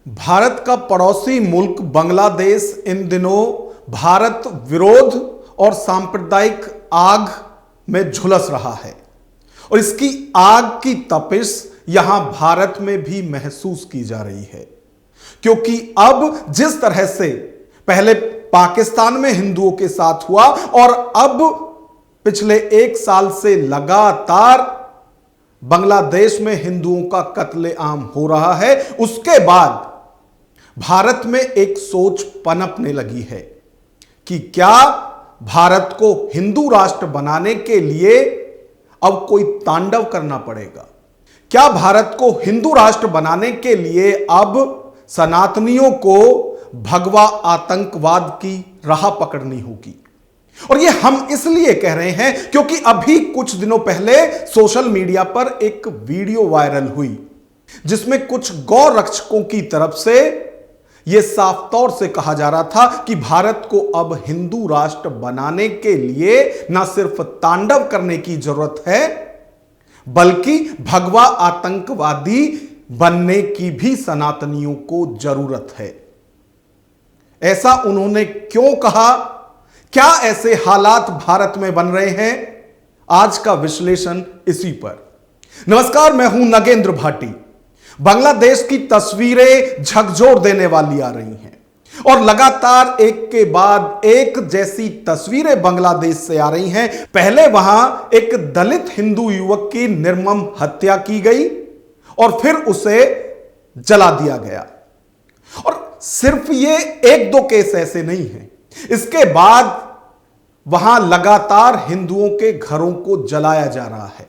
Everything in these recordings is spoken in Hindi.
भारत का पड़ोसी मुल्क बांग्लादेश इन दिनों भारत विरोध और सांप्रदायिक आग में झुलस रहा है और इसकी आग की तपिश यहां भारत में भी महसूस की जा रही है, क्योंकि अब जिस तरह से पहले पाकिस्तान में हिंदुओं के साथ हुआ और अब पिछले एक साल से लगातार बांग्लादेश में हिंदुओं का कत्लेआम हो रहा है, उसके बाद भारत में एक सोच पनपने लगी है कि क्या भारत को हिंदू राष्ट्र बनाने के लिए अब कोई तांडव करना पड़ेगा। क्या भारत को हिंदू राष्ट्र बनाने के लिए अब सनातनियों को भगवा आतंकवाद की राह पकड़नी होगी। और ये हम इसलिए कह रहे हैं क्योंकि अभी कुछ दिनों पहले सोशल मीडिया पर एक वीडियो वायरल हुई जिसमें कुछ गौ रक्षकों की तरफ से यह साफ तौर से कहा जा रहा था कि भारत को अब हिंदू राष्ट्र बनाने के लिए ना सिर्फ तांडव करने की जरूरत है बल्कि भगवा आतंकवादी बनने की भी सनातनियों को जरूरत है। ऐसा उन्होंने क्यों कहा, क्या ऐसे हालात भारत में बन रहे हैं, आज का विश्लेषण इसी पर। नमस्कार, मैं हूं नगेंद्र भाटी। बांग्लादेश की तस्वीरें झकझोर देने वाली आ रही हैं और लगातार एक के बाद एक जैसी तस्वीरें बांग्लादेश से आ रही हैं। पहले वहां एक दलित हिंदू युवक की निर्मम हत्या की गई और फिर उसे जला दिया गया। और सिर्फ ये एक दो केस ऐसे नहीं हैं, इसके बाद वहां लगातार हिंदुओं के घरों को जलाया जा रहा है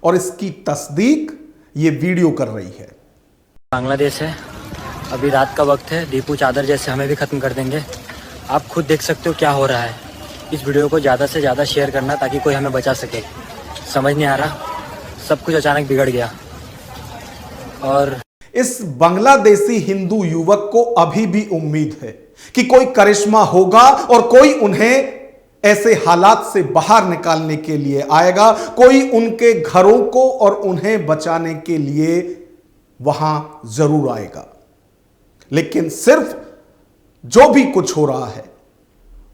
और इसकी तस्दीक ये वीडियो कर रही है। बांग्लादेश है, अभी रात का वक्त है, दीपू चादर जैसे हमें भी खत्म कर देंगे। आप खुद देख सकते हो क्या हो रहा है। इस वीडियो को ज़्यादा से ज़्यादा शेयर करना ताकि कोई हमें बचा सके। समझ नहीं आ रहा, सब कुछ अचानक बिगड़ गया। और इस बांग्लादेशी हिंदू युवक को अभी भी उम्मीद है कि कोई करिश्मा होगा और कोई उन्हें ऐसे हालात से बाहर निकालने के लिए आएगा, कोई उनके घरों को और उन्हें बचाने के लिए वहां जरूर आएगा। लेकिन सिर्फ जो भी कुछ हो रहा है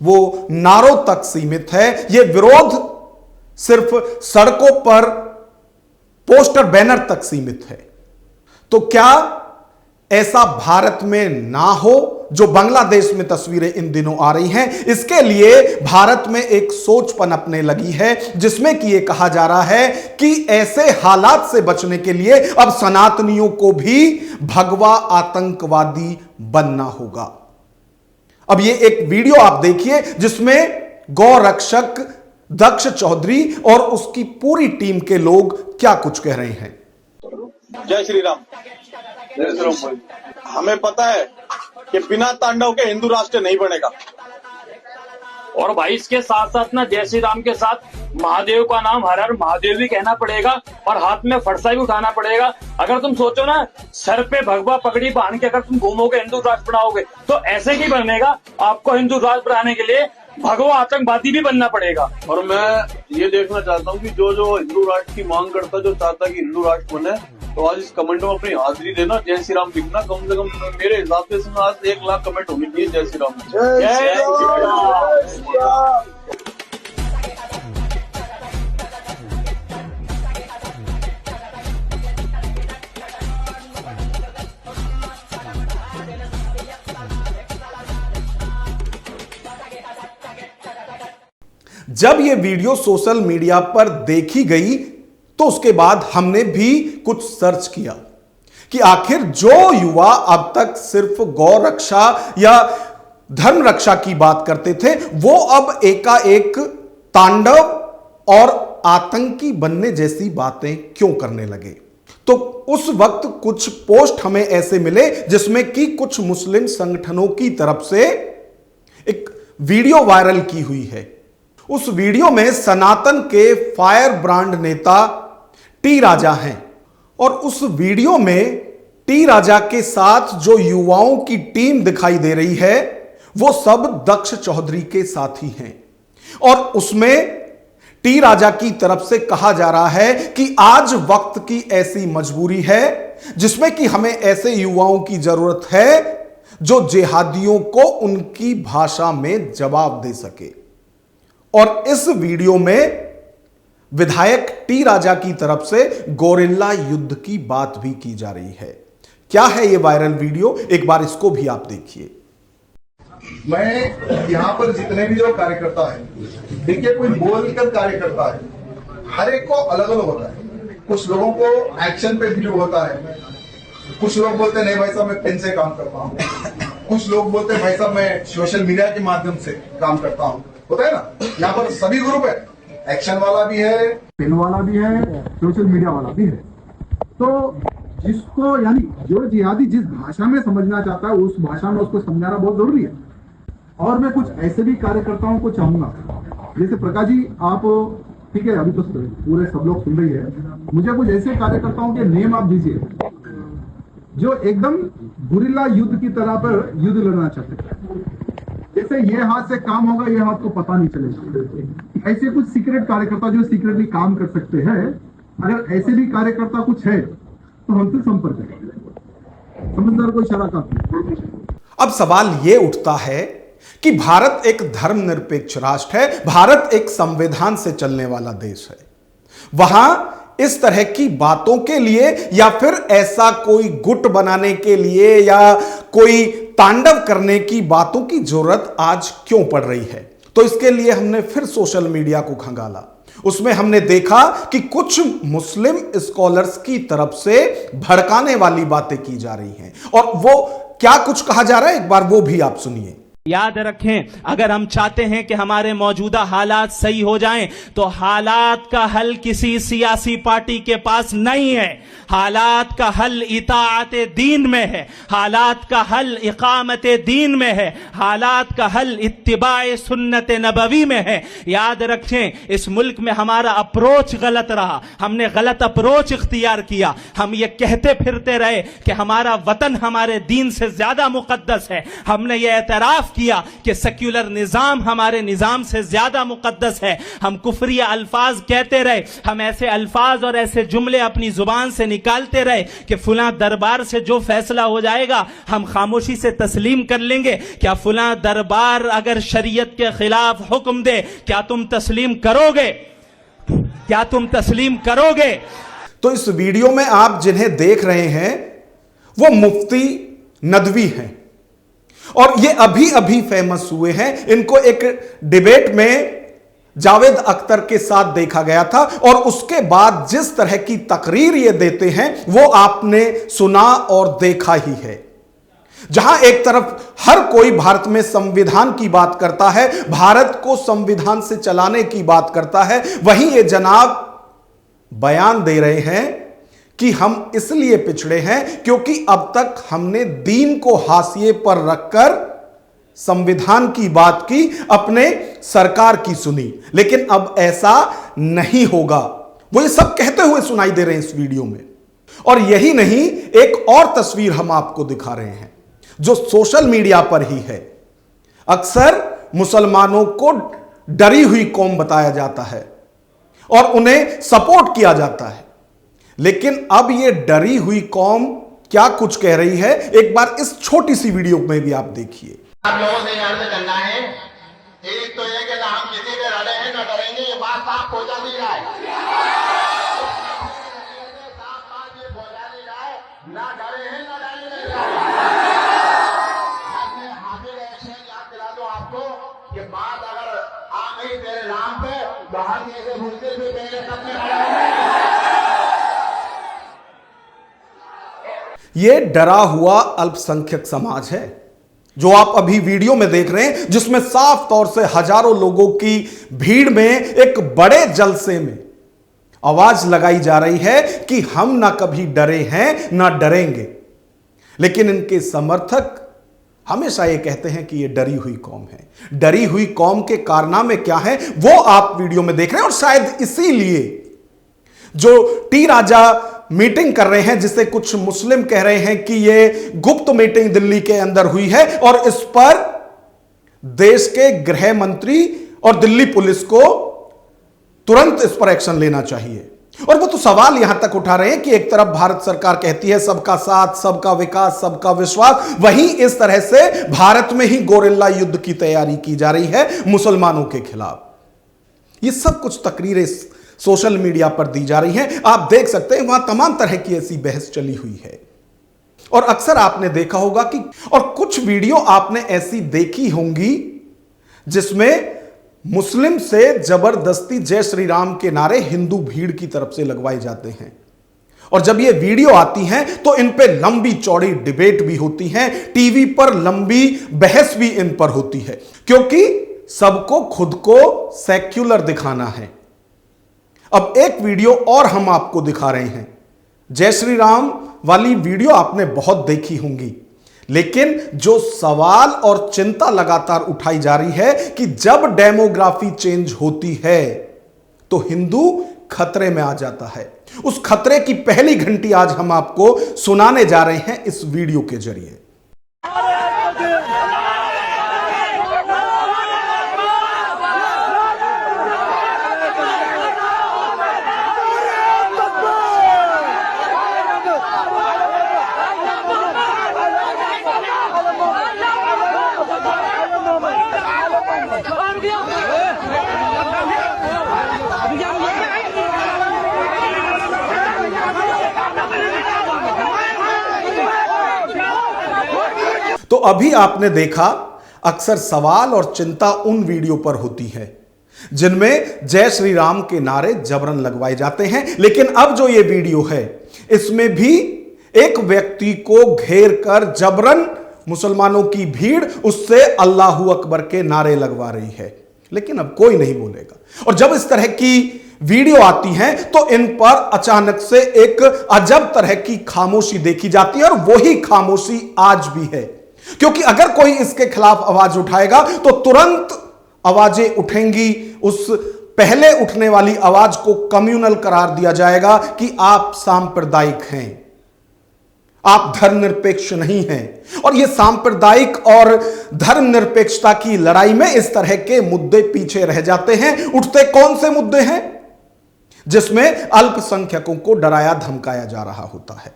वो नारों तक सीमित है। यह विरोध सिर्फ सड़कों पर पोस्टर बैनर तक सीमित है। तो क्या ऐसा भारत में ना हो जो बांग्लादेश में तस्वीरें इन दिनों आ रही हैं। इसके लिए भारत में एक सोच पनपने लगी है जिसमें कि यह कहा जा रहा है कि ऐसे हालात से बचने के लिए अब सनातनियों को भी भगवा आतंकवादी बनना होगा। अब ये एक वीडियो आप देखिए जिसमें गौ रक्षक दक्ष चौधरी और उसकी पूरी टीम के लोग क्या कुछ कह रहे हैं। जय श्री राम। हमें पता है कि बिना तांडव के हिंदू राष्ट्र नहीं बनेगा। और भाई इसके साथ साथ ना जय श्री राम के साथ महादेव का नाम हर हर महादेव भी कहना पड़ेगा और हाथ में फरसा भी उठाना पड़ेगा। अगर तुम सोचो ना सर पे भगवा पगड़ी बांध के अगर तुम घूमोगे हिंदू राष्ट्र बनाओगे तो ऐसे ही बनेगा। आपको हिंदू राष्ट्र बनाने के लिए भगवा आतंकवादी भी बनना पड़ेगा। और मैं ये देखना चाहता हूँ कि जो हिंदू राष्ट्र की मांग करता, जो चाहता कि हिंदू राष्ट्र बने, तो आज इस कमेंट में अपनी हाजिरी देना, जय श्री राम लिखना। कम से कम मेरे हिसाब से इसमें आज 1 लाख कमेंट होनी चाहिए जय श्री राम। जय श्री राम। जब यह वीडियो सोशल मीडिया पर देखी गई तो उसके बाद हमने भी कुछ सर्च किया कि आखिर जो युवा अब तक सिर्फ गौ रक्षा या धर्म रक्षा की बात करते थे वो अब एकाएक तांडव और आतंकी बनने जैसी बातें क्यों करने लगे। तो उस वक्त कुछ पोस्ट हमें ऐसे मिले जिसमें कि कुछ मुस्लिम संगठनों की तरफ से एक वीडियो वायरल की हुई है। उस वीडियो में सनातन के फायर ब्रांड नेता टी राजा हैं और उस वीडियो में टी राजा के साथ जो युवाओं की टीम दिखाई दे रही है वो सब दक्ष चौधरी के साथी हैं और उसमें टी राजा की तरफ से कहा जा रहा है कि आज वक्त की ऐसी मजबूरी है जिसमें कि हमें ऐसे युवाओं की जरूरत है जो जिहादियों को उनकी भाषा में जवाब दे सके। और इस वीडियो में विधायक टी राजा की तरफ से गोरिल्ला युद्ध की बात भी की जा रही है। क्या है यह वायरल वीडियो, एक बार इसको भी आप देखिए। मैं यहाँ पर जितने भी जो कार्यकर्ता है, देखिए कोई बोलकर कार्यकर्ता है, हर एक को अलग अलग होता है। कुछ लोगों को एक्शन पे बिलीव होता है, कुछ लोग बोलते हैं नहीं भाई साहब मैं पेन से काम करता हूँ, कुछ लोग बोलते हैं भाई साहब मैं सोशल मीडिया के माध्यम से काम करता हूँ। होता है ना, यहाँ पर सभी ग्रुप है, एक्शन वाला भी है, पेन वाला भी है, सोशल मीडिया वाला भी है। तो जिसको यानी जो जिहादी जिस भाषा में समझना चाहता है उस भाषा में उसको समझाना बहुत जरूरी है। और मैं कुछ ऐसे भी कार्यकर्ताओं को चाहूंगा, जैसे प्रकाश जी आप ठीक है अभी तो पूरे सब लोग सुन रही है, मुझे कुछ ऐसे कार्यकर्ताओं के नेम आप दीजिए जो एकदम गुरिल्ला युद्ध की तरह पर युद्ध लड़ना चाहते हैं। जैसे ये हाथ से काम होगा, ये हाथ को पता नहीं चलेगा। ऐसे कुछ सीक्रेट कार्यकर्ता जो सीक्रेटली काम कर सकते हैं, अगर ऐसे भी कार्यकर्ता कुछ है तो हमसे संपर्क करें। समझदार कोई शराकत। अब सवाल यह उठता है कि भारत एक धर्मनिरपेक्ष राष्ट्र है, भारत एक संविधान से चलने वाला देश है। वहां इस तरह की बातों के लिए या फिर ऐसा कोई गुट बनाने के लिए या कोई तांडव करने की बातों की जरूरत आज क्यों पड़ रही है? तो इसके लिए हमने फिर सोशल मीडिया को खंगाला। उसमें हमने देखा कि कुछ मुस्लिम स्कॉलर्स की तरफ से भड़काने वाली बातें की जा रही हैं। और वो क्या कुछ कहा जा रहा है, एक बार वो भी आप सुनिए। याद रखें, अगर हम चाहते हैं कि हमारे मौजूदा हालात सही हो जाएं, तो हालात का हल किसी सियासी पार्टी के पास नहीं है। हालात का हल इताअत दीन में है, हालात का हल इकामत दीन में है, हालात का हल इत्तिबाए सुन्नत नबवी में है। याद रखें, इस मुल्क में हमारा अप्रोच गलत रहा, हमने गलत अप्रोच इख्तियार किया। हम ये कहते फिरते रहे कि हमारा वतन हमारे दीन से ज्यादा मुकद्दस है। हमने ये एतराफ किया कि सेक्युलर निजाम हमारे निजाम से ज्यादा मुकद्दस है। हम कुफरिया अल्फाज कहते रहे, हम ऐसे अल्फाज और ऐसे जुमले अपनी जुबान से निकालते रहे कि फुला दरबार से जो फैसला हो जाएगा हम खामोशी से तस्लीम कर लेंगे। क्या फुला दरबार अगर शरीयत के खिलाफ हुक्म दे, क्या तुम तस्लीम करोगे? क्या तुम तस्लीम करोगे? तो इस वीडियो में आप जिन्हें देख रहे हैं वो मुफ्ती नदवी हैं और ये अभी अभी फेमस हुए हैं। इनको एक डिबेट में जावेद अख्तर के साथ देखा गया था और उसके बाद जिस तरह की तकरीर ये देते हैं वो आपने सुना और देखा ही है। जहां एक तरफ हर कोई भारत में संविधान की बात करता है, भारत को संविधान से चलाने की बात करता है, वहीं ये जनाब बयान दे रहे हैं कि हम इसलिए पिछड़े हैं क्योंकि अब तक हमने दीन को हाशिए पर रखकर संविधान की बात की, अपने सरकार की सुनी, लेकिन अब ऐसा नहीं होगा। वो ये सब कहते हुए सुनाई दे रहे हैं इस वीडियो में। और यही नहीं, एक और तस्वीर हम आपको दिखा रहे हैं जो सोशल मीडिया पर ही है। अक्सर मुसलमानों को डरी हुई कौम बताया जाता है और उन्हें सपोर्ट किया जाता है, लेकिन अब यह डरी हुई कौम क्या कुछ कह रही है, एक बार इस छोटी सी वीडियो में भी आप देखिए। आप लोगों से यहाँ से करना है, एक तो ये कि ना हम किसी से डरे हैं ना डरेंगे, ये बात साफ हो जा नहीं रहा है। साफ बात ये हो जा नहीं रहा है, ना डरे हैं ना डरेंगे। हाजिर एक्शन याद दिला दूं आपको कि बात अगर आ गई तेरे नाम पे, बाहर जैसे मुश्किल भी तेरे सबसे ये डरा हुआ अल्पसंख्यक समाज है जो आप अभी वीडियो में देख रहे हैं, जिसमें साफ तौर से हजारों लोगों की भीड़ में एक बड़े जलसे में आवाज लगाई जा रही है कि हम ना कभी डरे हैं ना डरेंगे। लेकिन इनके समर्थक हमेशा ये कहते हैं कि ये डरी हुई कौम है। डरी हुई कौम के कारनामे क्या हैं वो आप वीडियो में देख रहे हैं। और शायद इसीलिए जो टी राजा मीटिंग कर रहे हैं, जिसे कुछ मुस्लिम कह रहे हैं कि ये गुप्त मीटिंग दिल्ली के अंदर हुई है और इस पर देश के गृह मंत्री और दिल्ली पुलिस को तुरंत इस पर एक्शन लेना चाहिए। और वो तो सवाल यहां तक उठा रहे हैं कि एक तरफ भारत सरकार कहती है सबका साथ, सबका विकास, सबका विश्वास, वहीं इस तरह से भारत में ही गोरिल्ला युद्ध की तैयारी की जा रही है मुसलमानों के खिलाफ। ये सब कुछ तकरीरें सोशल मीडिया पर दी जा रही हैं, आप देख सकते हैं, वहां तमाम तरह की ऐसी बहस चली हुई है। और अक्सर आपने देखा होगा कि, और कुछ वीडियो आपने ऐसी देखी होंगी जिसमें मुस्लिम से जबरदस्ती जय श्री राम के नारे हिंदू भीड़ की तरफ से लगवाए जाते हैं। और जब ये वीडियो आती हैं तो इन पे लंबी चौड़ी डिबेट भी होती है, टीवी पर लंबी बहस भी इन पर होती है, क्योंकि सबको खुद को सेक्युलर दिखाना है। अब एक वीडियो और हम आपको दिखा रहे हैं। जय श्री राम वाली वीडियो आपने बहुत देखी होंगी, लेकिन जो सवाल और चिंता लगातार उठाई जा रही है कि जब डेमोग्राफी चेंज होती है तो हिंदू खतरे में आ जाता है, उस खतरे की पहली घंटी आज हम आपको सुनाने जा रहे हैं इस वीडियो के जरिए। तो अभी आपने देखा, अक्सर सवाल और चिंता उन वीडियो पर होती है जिनमें जय श्री राम के नारे जबरन लगवाए जाते हैं, लेकिन अब जो ये वीडियो है इसमें भी एक व्यक्ति को घेर कर जबरन मुसलमानों की भीड़ उससे अल्लाहू अकबर के नारे लगवा रही है, लेकिन अब कोई नहीं बोलेगा। और जब इस तरह की वीडियो आती हैं तो इन पर अचानक से एक अजब तरह की खामोशी देखी जाती है, और वही खामोशी आज भी है, क्योंकि अगर कोई इसके खिलाफ आवाज उठाएगा तो तुरंत आवाजें उठेंगी। उस पहले उठने वाली आवाज को कम्युनल करार दिया जाएगा कि आप सांप्रदायिक हैं, आप धर्मनिरपेक्ष नहीं हैं। और यह सांप्रदायिक और धर्मनिरपेक्षता की लड़ाई में इस तरह के मुद्दे पीछे रह जाते हैं। उठते कौन से मुद्दे हैं? जिसमें अल्पसंख्यकों को डराया धमकाया जा रहा होता है।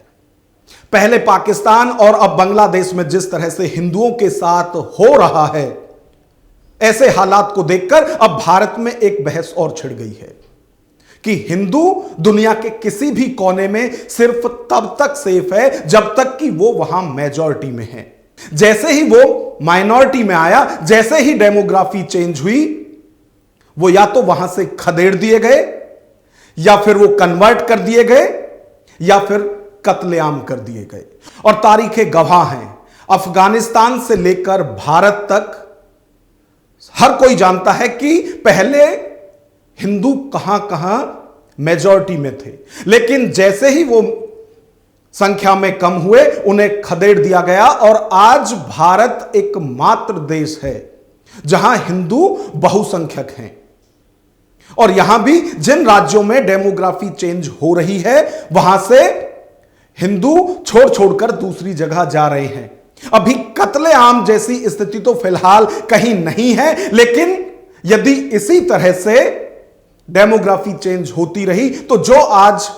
पहले पाकिस्तान और अब बांग्लादेश में जिस तरह से हिंदुओं के साथ हो रहा है, ऐसे हालात को देखकर अब भारत में एक बहस और छिड़ गई है कि हिंदू दुनिया के किसी भी कोने में सिर्फ तब तक सेफ है जब तक कि वो वहां मेजॉरिटी में है। जैसे ही वो माइनॉरिटी में आया, जैसे ही डेमोग्राफी चेंज हुई, वो या तो वहां से खदेड़ दिए गए, या फिर वो कन्वर्ट कर दिए गए, या फिर कत्लेआम कर दिए गए। और तारीखें गवाह हैं, अफगानिस्तान से लेकर भारत तक हर कोई जानता है कि पहले हिंदू कहां कहां मेजॉरिटी में थे, लेकिन जैसे ही वो संख्या में कम हुए उन्हें खदेड़ दिया गया। और आज भारत एकमात्र देश है जहां हिंदू बहुसंख्यक हैं। और यहां भी जिन राज्यों में डेमोग्राफी चेंज हो रही है, वहां से हिंदू छोड़ छोड़कर दूसरी जगह जा रहे हैं। अभी कत्लेआम जैसी स्थिति तो फिलहाल कहीं नहीं है, लेकिन यदि इसी तरह से डेमोग्राफी चेंज होती रही तो जो आज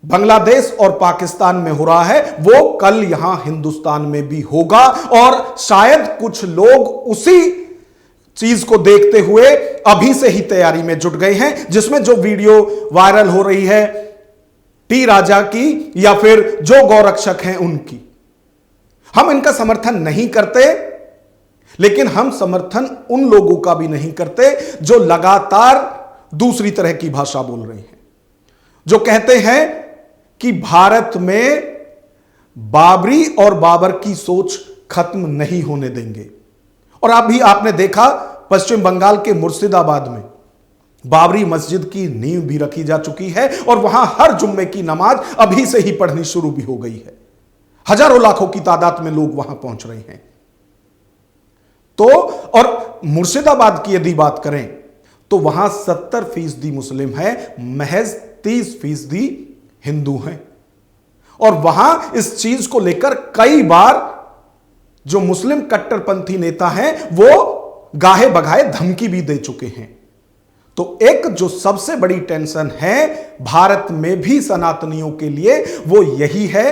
बांग्लादेश और पाकिस्तान में हो रहा है वो कल यहां हिंदुस्तान में भी होगा। और शायद कुछ लोग उसी चीज को देखते हुए अभी से ही तैयारी में जुट गए हैं, जिसमें जो वीडियो वायरल हो रही है टी राजा की या फिर जो गौरक्षक हैं उनकी, हम इनका समर्थन नहीं करते, लेकिन हम समर्थन उन लोगों का भी नहीं करते जो लगातार दूसरी तरह की भाषा बोल रहे हैं, जो कहते हैं कि भारत में बाबरी और बाबर की सोच खत्म नहीं होने देंगे। और अभी आपने देखा पश्चिम बंगाल के मुर्शिदाबाद में बाबरी मस्जिद की नींव भी रखी जा चुकी है, और वहां हर जुम्मे की नमाज अभी से ही पढ़नी शुरू भी हो गई है। हजारों लाखों की तादाद में लोग वहां पहुंच रहे हैं। तो और मुर्शिदाबाद की यदि बात करें तो वहां 70% मुस्लिम है, महज 30% हिंदू हैं। और वहां इस चीज को लेकर कई बार जो मुस्लिम कट्टरपंथी नेता हैं वो गाहे बगाहे धमकी भी दे चुके हैं। तो एक जो सबसे बड़ी टेंशन है भारत में भी सनातनियों के लिए वो यही है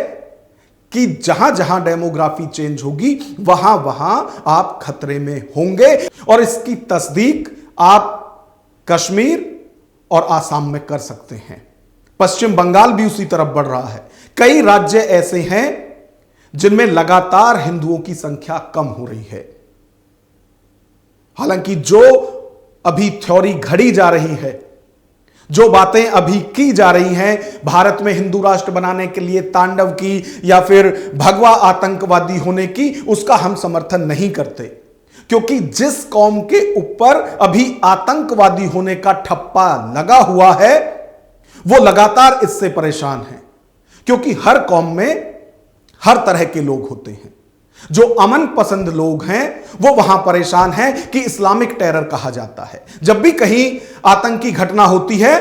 कि जहां जहां डेमोग्राफी चेंज होगी वहां वहां आप खतरे में होंगे। और इसकी तस्दीक आप कश्मीर और आसाम में कर सकते हैं। पश्चिम बंगाल भी उसी तरफ बढ़ रहा है। कई राज्य ऐसे हैं जिनमें लगातार हिंदुओं की संख्या कम हो रही है। हालांकि जो अभी थ्योरी घड़ी जा रही है, जो बातें अभी की जा रही हैं भारत में हिंदू राष्ट्र बनाने के लिए तांडव की या फिर भगवा आतंकवादी होने की, उसका हम समर्थन नहीं करते, क्योंकि जिस कौम के ऊपर अभी आतंकवादी होने का ठप्पा लगा हुआ है वो लगातार इससे परेशान है। क्योंकि हर कौम में हर तरह के लोग होते हैं। जो अमन पसंद लोग हैं वो वहां परेशान हैं कि इस्लामिक टेरर कहा जाता है। जब भी कहीं आतंकी घटना होती है,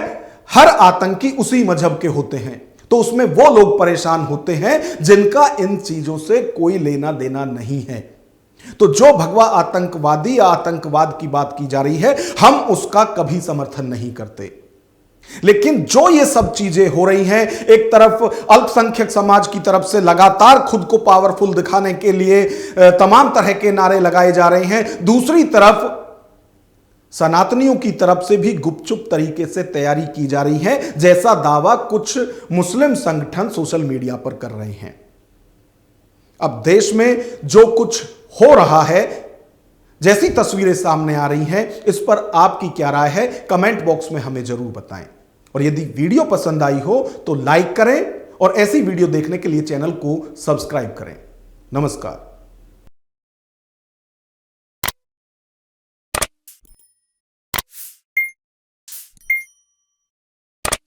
हर आतंकी उसी मजहब के होते हैं, तो उसमें वो लोग परेशान होते हैं जिनका इन चीजों से कोई लेना देना नहीं है। तो जो भगवा आतंकवादी या आतंकवाद की बात की जा रही है, हम उसका कभी समर्थन नहीं करते। लेकिन जो ये सब चीजें हो रही हैं, एक तरफ अल्पसंख्यक समाज की तरफ से लगातार खुद को पावरफुल दिखाने के लिए तमाम तरह के नारे लगाए जा रहे हैं, दूसरी तरफ सनातनियों की तरफ से भी गुपचुप तरीके से तैयारी की जा रही है, जैसा दावा कुछ मुस्लिम संगठन सोशल मीडिया पर कर रहे हैं। अब देश में जो कुछ हो रहा है, जैसी तस्वीरें सामने आ रही हैं, इस पर आपकी क्या राय है कमेंट बॉक्स में हमें जरूर बताएं। और यदि वीडियो पसंद आई हो तो लाइक करें और ऐसी वीडियो देखने के लिए चैनल को सब्सक्राइब करें। नमस्कार।